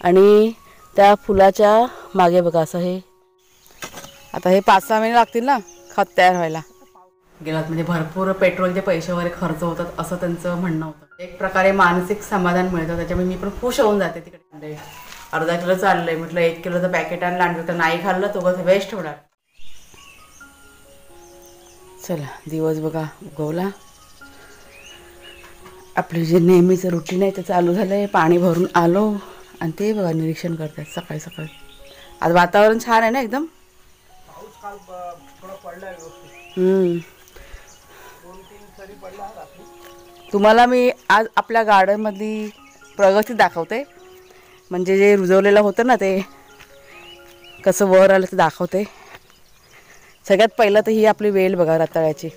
आणि त्या फुलाच्या मागे बघा असं हे आता हे 5-6 महिने लागतील ना खत तयार व्हायला. गेलात म्हणजे भरपूर पेट्रोलचे पैसे वगैरे खर्च होतात असं त्यांचं म्हणणं होतं. एक प्रकारे मानसिक समाधान मिळतं, त्याच्यामुळे मी पण खुश होऊन जाते. तिकडे अर्धा किलो चाललंय म्हटलं, 1 किलोचं पॅकेट आणलं तर नाही खाल्लं तो कसं वेस्ट होणार. चला दिवस बघा उगवला. आपले जे नेहमीचं रुटीन आहे ते चालू झालं आहे. पाणी भरून आलो आणि ते बघा निरीक्षण करतात सकाळी सकाळी. आज वातावरण छान आहे ना एकदम. तुम्हाला मी आज आपल्या गार्डनमधली प्रगती दाखवते. म्हणजे जे रुजवलेलं होतं ना ते कसं वर आलं ते दाखवते. सगळ्यात पहिलं तर ही आपली वेल बघा रताळ्याची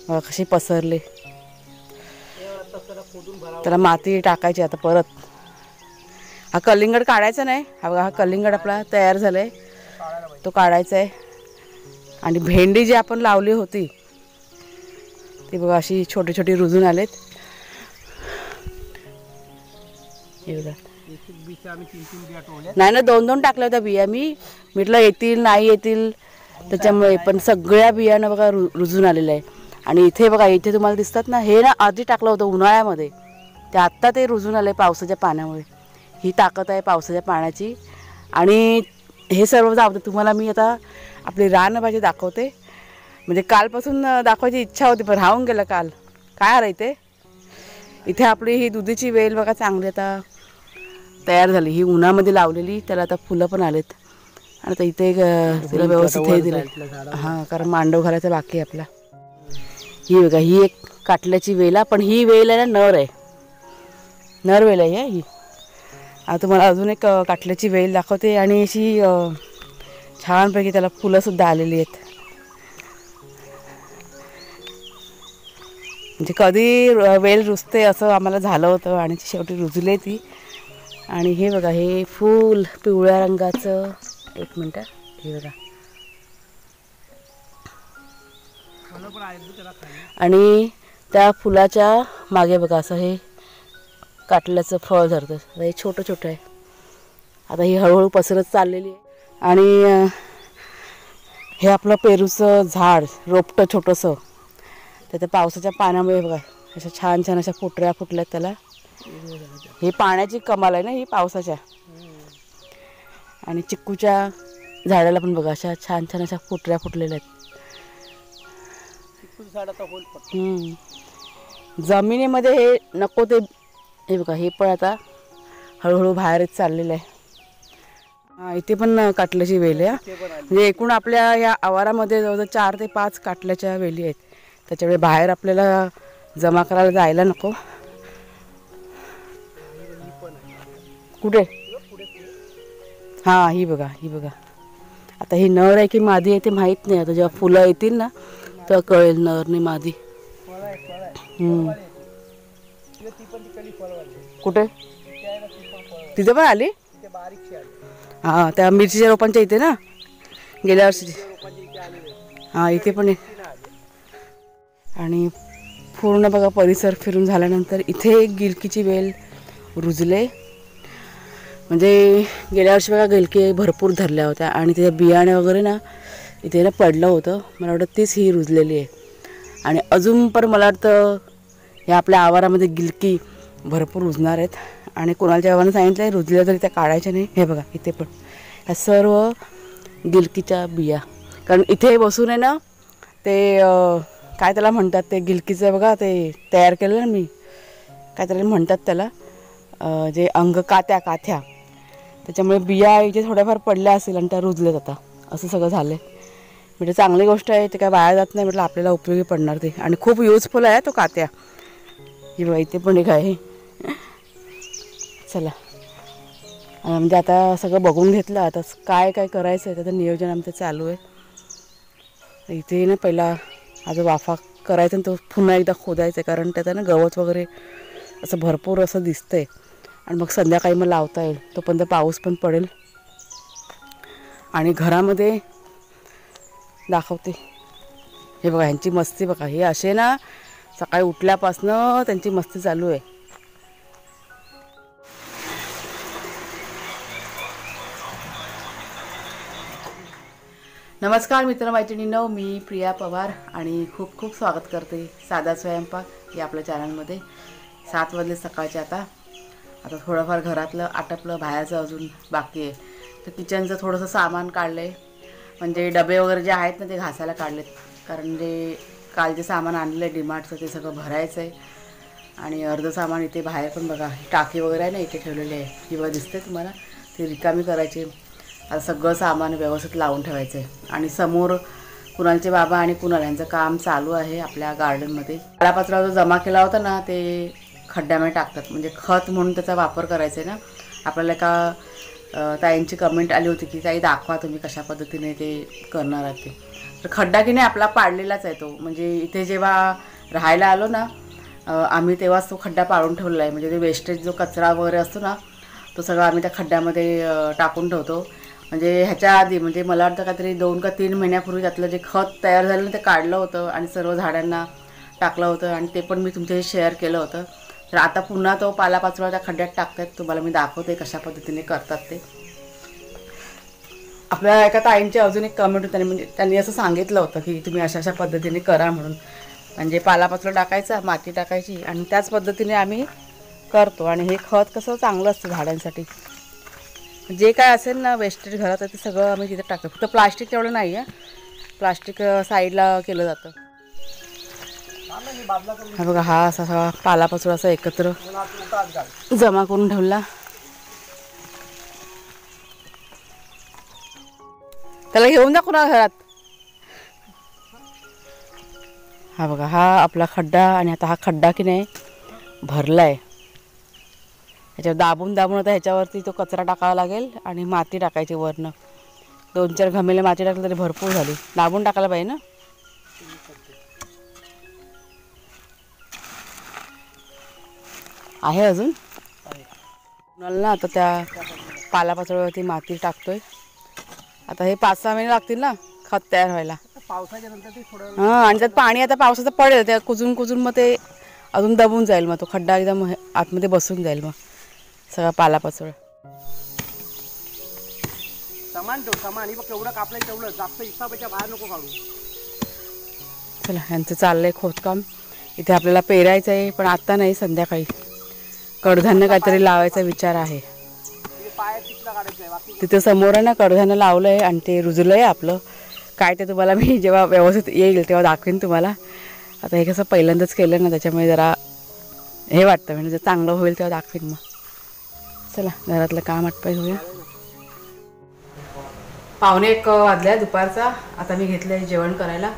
कशी पसरली. त्याला माती टाकायची आता परत. हा कलिंगड काढायचा नाही. हा बघा हा कलिंगड आपला तयार झाला आहे, तो काढायचा आहे. आणि भेंडी जी आपण लावली होती ती बघा अशी छोटी छोटी रुजून आलेत. नाही ना 2-2 टाकल्या होत्या बिया. मी म्हटलं येतील नाही येतील त्याच्यामुळे, पण सगळ्या बियाणं बघा रुजून आलेलं आहे. आणि इथे बघा इथे तुम्हाला दिसतात ना, हे ना आधी टाकलं होतं उन्हाळ्यामध्ये, ते आत्ता ते रुजून आले पावसाच्या पाण्यामुळे. ही ताकद आहे पावसाच्या पाण्याची. आणि हे सर्व जाऊ तुम्हाला मी आता आपली रानभाजी दाखवते. म्हणजे कालपासून दाखवायची इच्छा होती पण राहून गेलं काल. काय राहते इथे आपली ही दुधीची वेल बघा चांगली आता तयार झाली. ही उन्हामध्ये लावलेली, त्याला आता फुलं पण आलेत. आणि आता इथे तिला व्यवस्थित हे दिलं. हां कारण मांडव घालायचा बाकी आहे आपला. ही बघा ही एक काटल्याची वेल, पण ही वेल आहे ना नर आहे, नर वेल आहे ही. आता तुम्हाला अजून एक काटल्याची वेल दाखवते. आणि अशी छानपैकी त्याला फुलंसुद्धा आलेली आहेत. म्हणजे कधी वेल रुजते असं आम्हाला झालं होतं आणि शेवटी रुजले ती. आणि हे बघा हे फूल पिवळ्या रंगाचं. 1 मिनटं. हे बघा आणि त्या फुलाच्या मागे बघा असं हे काटल्याचं फळ धरतं. आता हे छोटं छोटं आहे. आता ही हळूहळू पसरत चाललेली आहे. आणि हे आपलं पेरूचं झाड रोपटं छोटंसं, त्याच्या पावसाच्या पाण्यामुळे बघा अशा छान छान अशा फुटऱ्या फुटल्यात त्याला. ही पाण्याची कमाल आहे ना ही पावसाच्या. आणि चिक्कूच्या झाडाला पण बघा अशा छान छान अशा फुटऱ्या फुटलेल्या आहेत. जमिनीमध्ये हे नको ते हे बघा हे पण आता हळूहळू बाहेरच चाललेलं आहे. हां इथे पण काटल्याची वेल आहे. म्हणजे एकूण आपल्या या आवारामध्ये जवळजवळ 4 ते 5 काटल्याच्या वेली आहेत. त्याच्यामुळे बाहेर आपल्याला जमा करायला जायला नको. कुठे? हां ही बघा ही बघा. आता ही नर आहे की मादी आहे ते माहीत नाही. आता जेव्हा फुलं येतील ना तेव्हा कळेल नर नाही मादी. कुठे? तिथे पण आली. हां त्या मिरचीच्या रोपांच्या इथे ना गेल्या वर्षी. हां इथे पण आहे. आणि पूर्ण बघा परिसर फिरून झाल्यानंतर इथे एक गिलकीची वेल रुजले. म्हणजे गेल्या वर्षी बघा गिलकी भरपूर धरल्या होत्या आणि त्याच्या बियाणे वगैरे ना इथे ना पडलं होतं. मला वाटतं तीच ही रुजलेली आहे. आणि अजून पण मला वाटतं या आपल्या आवारामध्ये गिलकी भरपूर रुजणार आहेत. आणि कोणाच्या गावानं सांगितलं आहे रुजल्या तरी त्या काढायच्या नाही. हे बघा इथे पण ह्या सर्व गिलकीच्या बिया. कारण इथे बसून आहे ना ते काय त्याला म्हणतात ते गिलकीचं बघा ते तयार केलं ना मी, काय त्याला म्हणतात त्याला जे अंग काथ्या त्याच्यामुळे बिया इथे थोड्याफार पडल्या असेल आणि त्या रुजल्यात आता. असं सगळं झालं आहे. म्हणजे चांगली गोष्ट आहे, ते काय वाया जात नाही. म्हटलं आपल्याला उपयोगी पडणार ते. आणि खूप युजफुल आहे तो काथ्या. ही बघा इथे पण एक आहे. चला म्हणजे आता सगळं बघून घेतलं. आता काय काय करायचं आहे त्याचं नियोजन आमचं चालू आहे. इथे ना पहिला आज वाफा करायचा आणि तो पुन्हा एकदा खोदायचा आहे. कारण त्याचं ना गवत वगैरे असं भरपूर असं दिसतंय. आणि मग संध्याकाळी मग लावता येईल. तोपर्यंत पाऊस पण पडेल. आणि घरामध्ये दाखवते हे बघा ह्यांची मस्ती बघा. हे असे ना सकाळी उठल्यापासनं त्यांची मस्ती चालू आहे. नमस्कार मित्रमैत्रिणींनो, मी प्रिया पवार आणि खूप खूप स्वागत करते साधा स्वयंपाक या आपल्या चॅनलमध्ये. 7 वाजले सकाळचे. आता थोडंफार घरातलं आटपलं, बाहेरचं अजून बाकी आहे. तर किचनचं थोडंसं सामान काढलं आहे, म्हणजे डबे वगैरे जे आहेत ना ते घासायला काढलेत. कारण जे काल जे सामान आणलं आहे डीमार्टचं ते सगळं भरायचं आहे. आणि अर्धं सामान इथे बाहेर पण बघा टाकी वगैरे आहे ना इथे ठेवलेली आहे, किंवा दिसते तुम्हाला, ती रिकामी करायची. आता सगळं सामान व्यवस्थित लावून ठेवायचं आहे. आणि समोर कुणालचे बाबा आणि कुणाल यांचं काम चालू आहे आपल्या गार्डनमध्ये. पालापाचोळा जो जमा केला होता ना ते खड्ड्यामध्ये टाकतात, म्हणजे खत म्हणून त्याचा वापर करायचा आहे ना. आपल्याला एका ताईंची कमेंट आली होती की ताई दाखवा तुम्ही कशा पद्धतीने ते करणार आहात ते. तर खड्डा की नाही आपला पाडलेलाच आहे तो, म्हणजे इथे जेव्हा राहायला आलो ना आम्ही तेव्हाच तो खड्डा पाडून ठेवलेला आहे. म्हणजे ते वेस्टेज जो कचरा वगैरे असतो ना तो सगळा आम्ही त्या खड्ड्यामध्ये टाकून ठेवतो. म्हणजे ह्याच्या आधी म्हणजे मला वाटतं काहीतरी 2 का 3 महिन्यापूर्वी त्यातलं जे खत तयार झालं ना ते काढलं होतं आणि सर्व झाडांना टाकलं होतं, आणि ते पण मी तुमच्याशी शेअर केलं होतं. तर आता पुन्हा तो पालापाचोळा त्या खड्ड्यात टाकतात. तुम्हाला मी दाखवते कशा पद्धतीने करतात ते. आपल्या एका ताईंची अजून एक कमेंट होती, म्हणजे त्यांनी असं सांगितलं होतं की तुम्ही अशा अशा पद्धतीने करा म्हणून. म्हणजे पालापाचोळा टाकायचा, माती टाकायची, आणि त्याच पद्धतीने आम्ही करतो. आणि हे खत कसं चांगलं असतं झाडांसाठी. जे काय असेल ना वेस्टेज घरात ते सगळं आम्ही तिथे टाकतो. फक्त प्लास्टिक तेवढं नाही आहे, प्लास्टिक साईडला केलं जातं. हा बघा, हा असा सगळा पालापाचोळा असा एकत्र जमा करून ठेवला. त्याला घेऊन जा कुणा घरात. हा बघा, हा आपला खड्डा. आणि आता हा खड्डा की नाही भरला आहे. ह्याच्यावर दाबून दाबून आता ह्याच्यावरती तो कचरा टाकावा लागेल आणि माती टाकायची वरनं. 2-4 घमेले माती टाकलं तरी भरपूर झाली. दाबून टाकायला पाहिजे ना. आहे अजून ना. आता त्या पालापाचोळ्यावरती माती टाकतोय. आता हे 5-6 महिने लागतील ना खत तयार व्हायला. पावसाच्या नंतर ते थोडं हां, आणि त्यात पाणी आता पावसाचं पडेल, त्या कुजून कुजून मग ते अजून दबून जाईल. मग तो खड्डा एकदम आतमध्ये बसून जाईल मग सगळा पालापाचोळा. सामान ठेव, सामान बघ एवढं कापलंय तेवढं, जास्त हिसाबाच्या बाहेर नको काढू. चला, यांचं चाललंय खोदकाम. इथे आपल्याला पेरायचं आहे, पण आत्ता नाही, संध्याकाळी कडधान्य काहीतरी लावायचा विचार आहे. तिथं समोर आहे ना कडधान्य लावलं आहे आणि ते रुजलं आहे आपलं. काय ते तुम्हाला मी जेव्हा व्यवस्थित येईल तेव्हा दाखवेन तुम्हाला. आता हे कसं पहिल्यांदाच केलं ना त्याच्यामुळे जरा हे वाटतं, म्हणजे जर चांगलं होईल तेव्हा दाखवेन मग. चला, घरातलं काम आटपाय होऊया. 1:45 वाजल्या दुपारचा. आता मी घेतलं आहे जेवण करायला.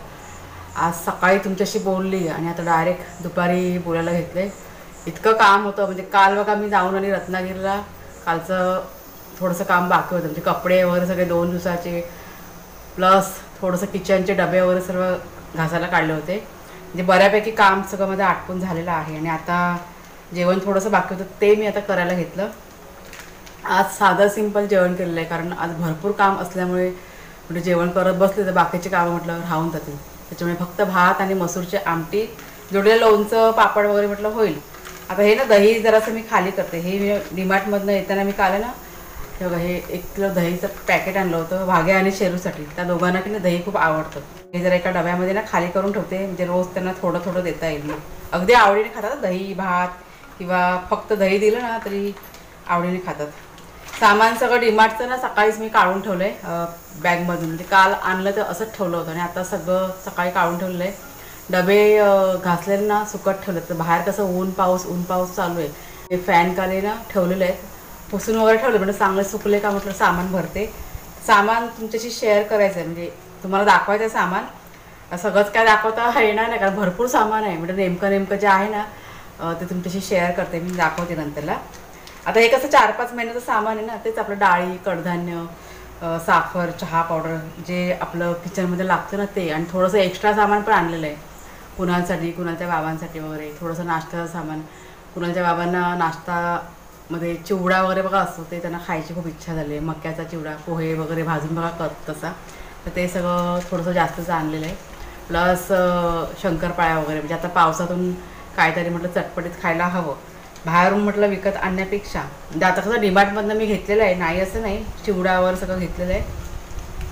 आज सकाळी तुमच्याशी बोलली आणि आता डायरेक्ट दुपारी बोलायला घेतलं आहे. इतकं काम होतं, म्हणजे काल बघा मी जाऊन आली रत्नागिरीला. कालचं थोडंसं काम बाकी होतं, म्हणजे कपडे वगैरे सगळे 2 दिवसाचे, प्लस थोडंसं किचनचे डबे वगैरे सर्व घासायला काढले होते. म्हणजे बऱ्यापैकी काम सगळं माझं आटपून झालेलं आहे. आणि आता जेवण थोडंसं बाकी होतं ते मी आता करायला घेतलं. आज साधं सिंपल जेवण केलेलं आहे, कारण आज भरपूर काम असल्यामुळे म्हणजे जेवण करत बसले तर बाकीचे कामं म्हटलं राहून जातील. त्याच्यामुळे फक्त भात आणि मसूरची आमटी, जोडलेलं लोणचं, पापड वगैरे म्हटलं होईल. आता हे ना दही जरासं मी खाली करते. हे मी डीमार्टमधनं येताना मी काल ना हे बघा, हे 1 किलो दहीचं पॅकेट आणलं होतं भाग्या आणि शेरूसाठी. त्या दोघांना की ना दही खूप आवडतं. हे जरा एका डब्यामध्ये ना खाली करून ठेवते, म्हणजे रोज त्यांना थोडं थोडं देता येईल. मग अगदी आवडीने खातात दही भात, किंवा फक्त दही दिलं ना तरी आवडीने खातात. सामान सगळं डीमार्टचं ना सकाळीच मी काढून ठेवलं आहे बॅगमधून. म्हणजे काल आणलं तर असंच ठेवलं होतं आणि आता सगळं सकाळी काढून ठेवलं आहे. डबे घासलेले ना सुकट ठेवले. तर बाहेर कसं ऊन पाऊस चालू आहे. हे फॅन खाली ना ठेवलेले आहेत, पुसून वगैरे ठेवले. म्हणजे चांगले सुकले का म्हटलं सामान भरते. सामान तुमच्याशी शेअर करायचं आहे, म्हणजे तुम्हाला दाखवायचं आहे सामान. सगळंच काय दाखवता येणार नाही, कारण भरपूर सामान आहे. म्हणजे नेमकं जे आहे ना ते तुमच्याशी शेअर करते, मी दाखवते नंतरला. आता हे कसं 4-5 महिन्याचं सामान आहे ना, तेच आपलं डाळी, कडधान्य, साखर, चहा पावडर, जे आपलं किचनमध्ये लागतं ना ते. आणि थोडंसं एक्स्ट्रा सामान पण आणलेलं आहे कुणालसाठी, कुणालच्या बाबांसाठी वगैरे. थोडंसं नाश्त्याचं सामान, कुणालच्या बाबांना नाश्तामध्ये चिवडा वगैरे बघा असतो, ते त्यांना खायची खूप इच्छा झाली आहे. मक्याचा चिवडा, पोहे वगैरे भाजून बघा करत तसा. तर ते सगळं थोडंसं जास्तच आणलेलं आहे. प्लस शंकरपाळ्या वगैरे, म्हणजे आता पावसातून काहीतरी म्हटलं चटपटीत खायला हवं. बाहेरून म्हटलं विकत आणण्यापेक्षा. म्हणजे आता कसं डीमार्टमधनं मी घेतलेलं आहे, नाही असं नाही, चिवडावर सगळं घेतलेलं आहे.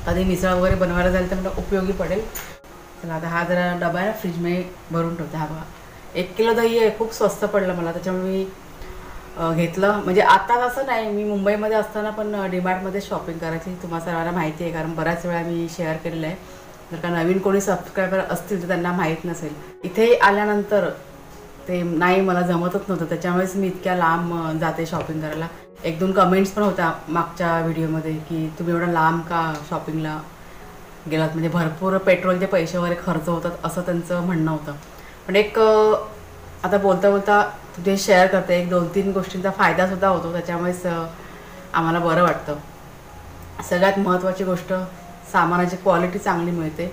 कधी मिसळ वगैरे बनवायला जाईल तर मला उपयोगी पडेल. चला आता हा जरा डबा आहे फ्रीजमध्ये भरून ठेवते. हा बघा 1 किलो दही आहे, खूप स्वस्त पडलं मला, त्याच्यामुळे मी घेतलं. म्हणजे आता असं नाही, मी मुंबईमध्ये असताना पण डीमार्टमध्ये शॉपिंग करायची, तुम्हाला सर्वांना माहिती आहे, कारण बऱ्याच वेळा मी शेअर केलेलं आहे. जर का नवीन कोणी सबस्क्रायबर असतील तर त्यांना माहीत नसेल. इथे आल्यानंतर ते नाही मला जमतच नव्हतं, त्याच्यामुळेच मी इतक्या लांब जाते शॉपिंग करायला. 1-2 कमेंट्स पण होत्या मागच्या व्हिडिओमध्ये की तुम्ही एवढं लांब का शॉपिंगला गेलात, म्हणजे भरपूर पेट्रोलचे पैसे वगैरे खर्च होतात असं त्यांचं म्हणणं होतं. पण एक आता बोलता बोलता तुझे शेअर करते, 1-2-3 गोष्टींचा फायदासुद्धा होतो, त्याच्यामुळेच आम्हाला बरं वाटतं. सगळ्यात महत्त्वाची गोष्ट, सामानाची क्वालिटी चांगली मिळते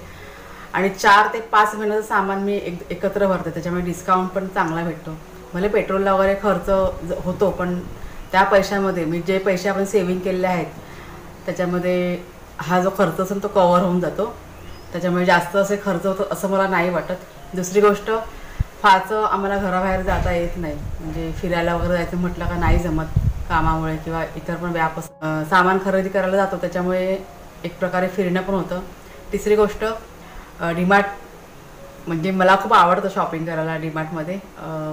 आणि 4 ते 5 महिन्याचं सामान मी एकत्र भरते, त्याच्यामुळे डिस्काउंट पण चांगला भेटतो. भले पेट्रोलला वगैरे खर्च होतो, पण त्या पैशामध्ये मी जे पैसे आपण सेविंग केलेले आहेत त्याच्यामध्ये हा जो खर्च असेल तो कवर होऊन जातो, त्याच्यामुळे जास्त असे खर्च होतो असं मला नाही वाटत. दुसरी गोष्ट, फारसं आम्हाला घराबाहेर जाता येत नाही, म्हणजे फिरायला वगैरे जायचं म्हटलं का नाही जमत कामामुळे किंवा इतर पण व्याप सामान खरेदी करायला जातो, त्याच्यामुळे एक प्रकारे फिरणं पण होतं. तिसरी गोष्ट, डीमार्ट म्हणजे मला खूप आवडतं शॉपिंग करायला. डीमार्टमध्ये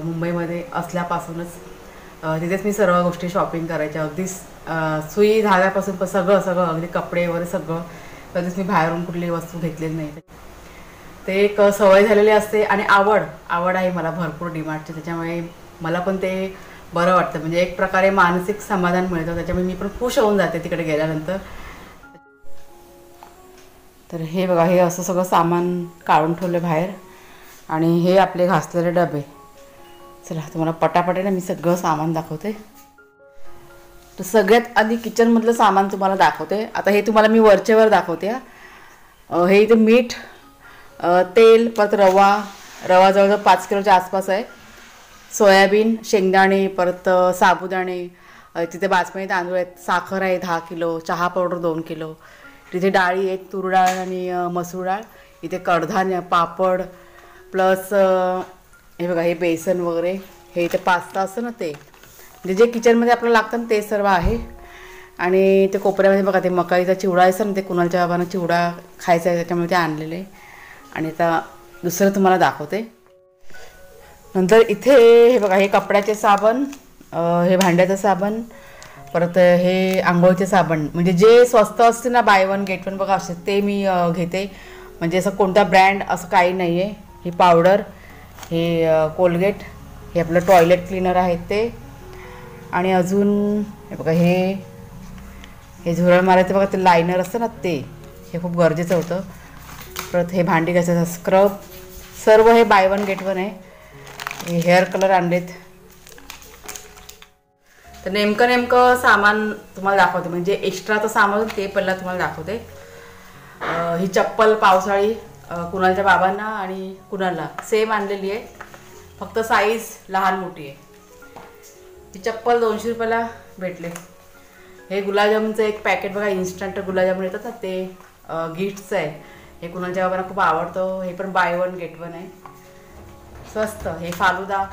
मुंबईमध्ये असल्यापासूनच तिथेच मी सर्व गोष्टी शॉपिंग करायच्या, अगदी सुई धाग्यापासून पण सगळं अगदी कपडे वगैरे सगळं. कधीच मी बाहेरून कुठली वस्तू घेतलेली नाही. ते एक सवय झालेली असते आणि आवड आहे मला भरपूर डीमार्टची, त्याच्यामुळे मला पण ते बरं वाटतं. म्हणजे एक प्रकारे मानसिक समाधान मिळतं, त्याच्यामुळे मी पण खुश होऊन जाते तिकडे गेल्यानंतर. तर हे बघा, हे असं सगळं सामान काढून ठेवलं बाहेर आणि हे आपले घासलेले डबे. चला तुम्हाला पटापटे ना मी सगळं सामान दाखवते. तर सगळ्यात आधी किचनमधलं सामान तुम्हाला दाखवते. आता हे तुम्हाला मी वरचेवर दाखवते. हे इथे मीठ, तेल, परत रवा जवळजवळ 5 किलोच्या आसपास आहे, सोयाबीन, शेंगदाणे, परत साबुदाणे, तिथे बासमती तांदूळ आहेत, साखर आहे 10 किलो, चहा पावडर 2 किलो, तिथे डाळी आहेत, तूर डाळ आणि मसूर डाळ, इथे कडधान्य, पापड, प्लस हे बघा हे बेसन वगैरे, हे इथे पास्ता असतं ना ते, म्हणजे जे किचनमध्ये आपल्याला लागतं ना ते सर्व आहे. आणि ते कोपऱ्यामध्ये बघा ते मकाईचा चिवडा असतं ना, ते कुणालच्या बाबांना चिवडा खायचा आहे त्याच्यामुळे ते आणलेले. आणि आता दुसरं तुम्हाला दाखवते. नंतर इथे हे बघा हे कपड्याचे साबण, हे भांड्याचं साबण, परत हे आंघोळचे साबण, म्हणजे जे स्वस्त असते ना बाय 1 गेट 1 बघा असे, ते मी घेते. म्हणजे असं कोणता ब्रँड असं काही नाही आहे. ही पावडर, हे कोलगेट, हे आपलं टॉयलेट क्लीनर आहेत ते, आणि अजून हे बघा हे झुरळ मारायचं बघा ते लायनर असतं ना ते, हे खूप गरजेचं होतं. परत हे भांडी घासायचं स्क्रब, सर्व हे बाय 1 गेट 1 आहे. हे हेअर कलर आणलेत. तर नेमकं सामान तुम्हाला दाखवते, म्हणजे एक्स्ट्राचं सामान ते पहिला तुम्हाला दाखवते. ही चप्पल पावसाळी कुणालच्या बाबांना आणि कुणालला सेम आणलेली आहे, फक्त साईज लहान मोठी आहे. ही चप्पल 200 रुपयाला भेटले. हे गुलाबजामुनचं एक पॅकेट बघा, इन्स्टंट गुलाबजामुन येतात ना ते, गिफ्टचं आहे. हे कुणालच्या बाबांना खूप आवडतं, हे पण बाय 1 गेट 1 आहे, स्वस्त. हे फालुदा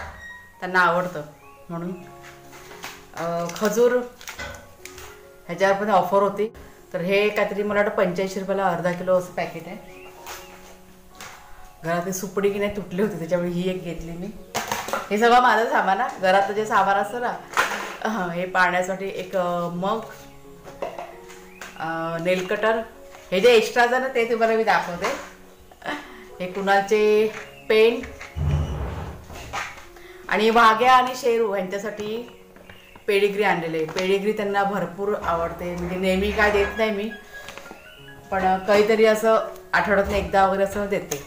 त्यांना आवडतं म्हणून. खजूर ह्याच्यावर पण ऑफर होती, तर हे काहीतरी मला वाटतं 85 रुपयाला अर्धा किलो असं पॅकेट आहे. घरातली सुपडी की नाही तुटली होती, त्याच्यामुळे ही एक घेतली मी. हे सगळं माझं सामान आहे, घरातलं जे सामान असतं ना, हे पाण्यासाठी एक मग, नेल कटर, हे जे एक्स्ट्राचं ना ते तुम्हाला मी दाखवते. हे कुणालचे पेन, आणि वाघ्या आणि शेरू यांच्यासाठी पेडिग्री आणलेले. पेडिग्री त्यांना भरपूर आवडते, म्हणजे नेहमी काय देत नाही मी, पण काहीतरी असं आठवड्यातून एकदा वगैरे असं देते.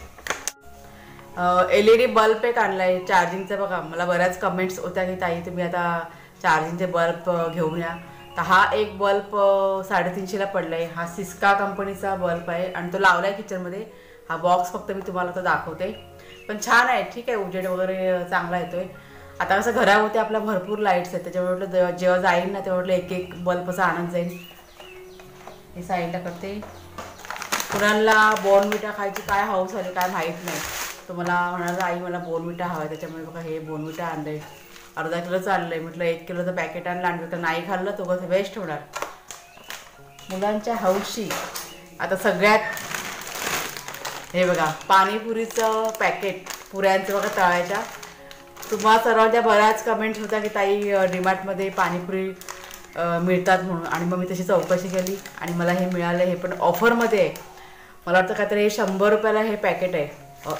LED बल्ब एक आणला आहे चार्जिंगचा बघा. मला बऱ्याच कमेंट्स होत्या की ताई तुम्ही आता चार्जिंगचे बल्ब घेऊन या. तर हा एक बल्ब 350ला पडला आहे. हा सिस्का कंपनीचा बल्ब आहे आणि तो लावला आहे किचनमध्ये. हा बॉक्स फक्त मी तुम्हाला तो दाखवते, पण छान आहे, ठीक आहे, उजेड वगैरे चांगला येतोय. आता कसं घरामध्ये आपल्या भरपूर लाईट्स आहेत, त्याच्यामुळे म्हटलं जेव्हा जाईल ना तेव्हा म्हटलं एक बल्बचा आणत जाईल. हे साईडला करते. कुणाला बोर्नविटा खायची काय हौस आली काय माहीत नाही, तो मला म्हणाला आई मला बोर्नविटा हवा आहे, त्याच्यामुळे बघा हे बोर्नविटा आणलं आहे. अर्धा किलोचं आणलं आहे. म्हटलं 1 किलोचं पॅकेट आणलं आणि तर नाही खाल्लं तो कसं वेस्ट होणार. मुलांच्या हौशी आता सगळ्यात हे बघा पाणीपुरीचं पॅकेट, पुऱ्यांचं बघा तळायच्या. तुम्हा सर्वांच्या बऱ्याच कमेंट्स होत्या की ताई डीमार्टमध्ये पाणीपुरी मिळतात म्हणून, आणि मग मी तशी चौकशी केली आणि मला हे मिळालं. हे पण ऑफरमध्ये आहे. मला वाटतं काहीतरी 100 रुपयाला हे पॅकेट आहे.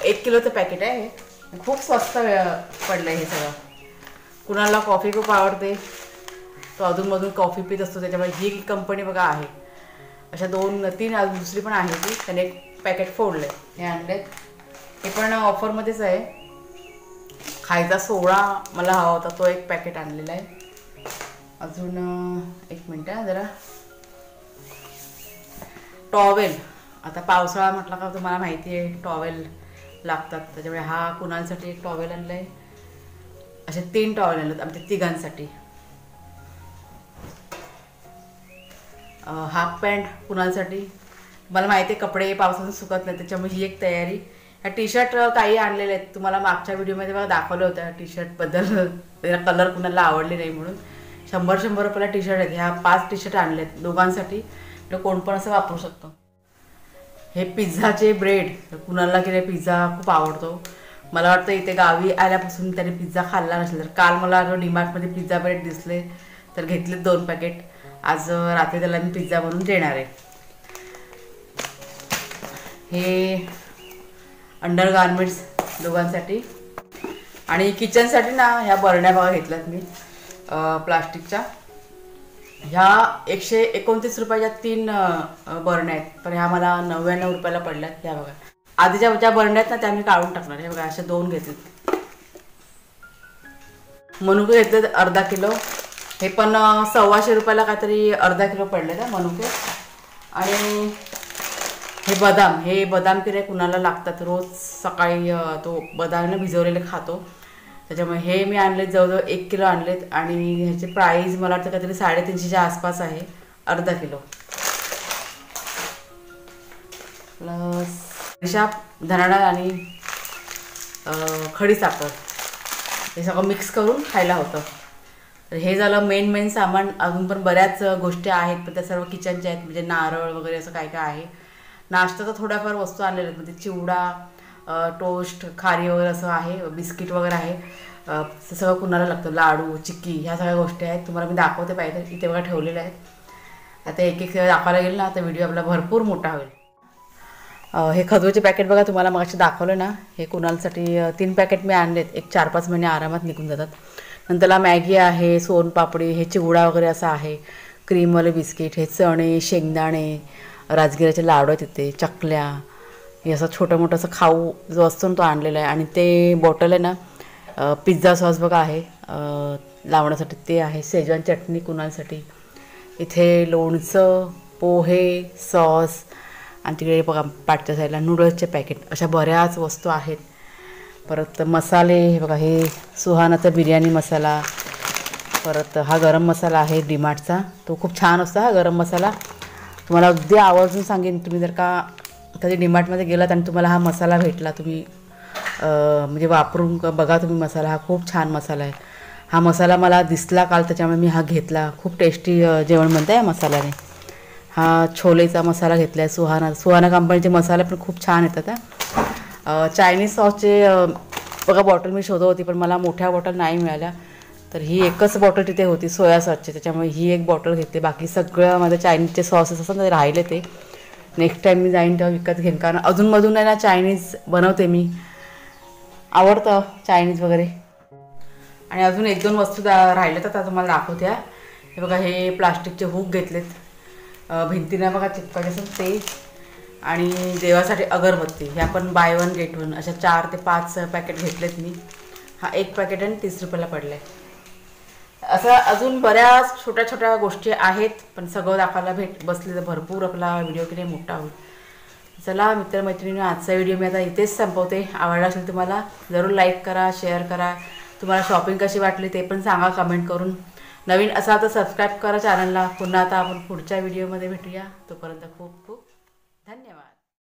1 किलोचं पॅकेट आहे हे. खूप स्वस्त पडलं हे सगळं. कुणाला कॉफी खूप आवडते, तो अधूनमधून कॉफी पित असतो, त्याच्यामुळे ही कंपनी बघा आहे. अशा 2-3 अजून दुसरी पण आहे ती. त्याने एक पॅकेट फोडलं आहे, हे आणलेत. हे पण ऑफरमध्येच आहे. खायचा सोडा मला हवा होता, तो एक पॅकेट आणलेला आहे. अजून एक मिनटं जरा टॉवेल. आता पावसाळा म्हटलं का तुम्हाला माहिती आहे टॉवेल लागतात, त्याच्यामुळे हा कुणालसाठी एक टॉवेल आणलं आहे. असे 3 टॉवेल आणलेत आमच्या तिघांसाठी. Half pant कुणालसाठी. मला माहिती आहे कपडे पावसातून सुकत नाही, त्याच्यामुळे ही एक तयारी. ह्या टी शर्ट काही आणलेले आहेत, तुम्हाला मागच्या व्हिडिओमध्ये बघा दाखवलं होतं टी शर्टबद्दल. त्याला कलर कुणाला आवडले नाही म्हणून 100 रुपयाला टी शर्ट आहेत. ह्या 5 टी शर्ट आणले आहेत दोघांसाठी. तर कोण पण असं वापरू शकतो. हे पिझ्झाचे ब्रेड. कुणाला की नाही पिझ्झा खूप आवडतो. मला वाटतं इथे गावी आल्यापासून त्याने पिझ्झा खाल्ला नसेल. तर काल मला डीमार्टमध्ये पिझ्झा ब्रेड दिसले तर घेतलेत 2 पॅकेट. आज रात्री त्याला मी पिझ्झा बनवून देणार आहे. हे अंडर गार्मेंट्स दोघांसाठी. आणि किचनसाठी ना ह्या बरण्या बघा घेतल्यात मी प्लास्टिकच्या. ह्या 129 रुपयाच्या 3 बरण्या आहेत, पण ह्या मला 99 रुपयाला पडल्यात. ह्या बघा आधीच्या ज्या बरण्या आहेत ना त्या मी काढून टाकणार. हे बघा अशा 2 घेतलेत. मनुके घेतलेत अर्धा किलो. हे पण 125 रुपयाला काहीतरी अर्धा किलो पडले का मनुके. आणि हे बदाम किरे कुणाला लागतात, रोज सकाळी तो बदाम भिजवलेले खातो, त्याच्यामुळे हे मी आणलेत. जवळजवळ 1 किलो आणलेत. आणि ह्याची प्राईस मला वाटतं काहीतरी 350च्या आसपास आहे अर्धा किलो. प्लस धनाडा आणि खडी साखर हे सगळं मिक्स करून खायला होतं. तर हे झालं मेन सामान. अजून पण बऱ्याच गोष्टी आहेत, पण त्या सर्व किचनच्या आहेत. म्हणजे नारळ वगैरे असं काय काय आहे. नाश्त्याचा थोड्याफार वस्तू आणलेल्या आहेत, म्हणजे चिवडा, टोस्ट, खारी वगैरे असं आहे, बिस्किट वगैरे आहे. सगळं कुणाला लागतं. लाडू, चिक्की ह्या सगळ्या गोष्टी आहेत. तुम्हाला मी दाखवते पाहिजे, इथे बघा ठेवलेल्या आहेत. आता एक दाखवायला गेलं ना तर व्हिडिओ आपला भरपूर मोठा होईल. हे खजूरचे पॅकेट बघा तुम्हाला मगाशी दाखवलं ना, हे कुणालसाठी 3 पॅकेट मी आणलेत. एक 4-5 महिने आरामात निघून जातात. नंतरला मॅगी आहे, सोनपापडी, हे चिवडा वगैरे असं आहे, क्रीमवाले बिस्किट, हे चणे, शेंगदाणे, राजगिराचे लाडू आहेत तिथे, चकल्या, हे असं छोटं मोठं असं खाऊ जो असतो ना तो आणलेला आहे. आणि ते बॉटल आहे ना पिझ्झा सॉस बघा आहे लावण्यासाठी, ते आहे. शेजवान चटणी कुणालसाठी. इथे लोणचं, पोहे, सॉस, आणि तिकडे बघा पाठच्या साईडला नूडल्सचे पॅकेट. अशा बऱ्याच वस्तू आहेत. परत मसाले हे बघा, हे सुहानाचा बिर्याणी मसाला. परत हा गरम मसाला आहे डीमार्टचा, तो खूप छान असतो हा गरम मसाला. तुम्हाला अगदी आवर्जून सांगेन, तुम्ही जर का कधी डीमार्टमध्ये गेलात आणि तुम्हाला हा मसाला भेटला, तुम्ही म्हणजे वापरून बघा तुम्ही मसाला. हा खूप छान मसाला आहे. हा मसाला मला दिसला काल, त्याच्यामुळे मी हा घेतला. खूप टेस्टी जेवण बनतं आहे या मसाल्याने. हा छोलेचा मसाला घेतला आहे सुहाना कंपनीचे मसाले पण खूप छान येतात. चायनीज सॉसचे बघा बॉटल मी शोधत होती, पण मला मोठ्या बॉटल नाही मिळाल्या. तर ही एकच बॉटल तिथे होती सोया सॉसची, त्याच्यामुळे ही एक बॉटल घेतली. बाकी सगळं माझं चायनीजचे सॉसेस असतात ना राहिले, ते नेक्स्ट टाईम मी जाईन तेव्हा विकत घेईन. कारण अधूनमधून आहे ना चायनीज बनवते मी, आवडतं चायनीज वगैरे. आणि अजून 1-2 वस्तू राहिल्या तर तुम्हाला दाखवत्या. हे बघा हे प्लास्टिकचे हुक घेतलेत, भिंतीला बघा चिपकायचे ते. आणि देवासाठी अगरबत्ती, ह्या पण बाय 1 गेट 1 अशा 4 ते 5 पॅकेट घेतलेत मी. हा 1 पॅकेट आणि 30 रुपयाला पडलं आहे. असं अजून बऱ्याच छोट्या छोट्या गोष्टी आहेत, पण सगळं दाखवायला बसले तर भरपूर आपला व्हिडिओ किती मोठा होईल. चला मित्रमैत्रिणी, आजचा व्हिडिओ मी आता इथेच संपवते. आवडला असेल तुम्हाला जरूर लाईक करा, शेअर करा. तुम्हाला शॉपिंग कशी वाटली ते पण सांगा कमेंट करून. नवीन असाल तर सबस्क्राईब करा चॅनलला. पुन्हा आता आपण पुढच्या व्हिडिओमध्ये भेटूया. तोपर्यंत खूप खूप धन्यवाद.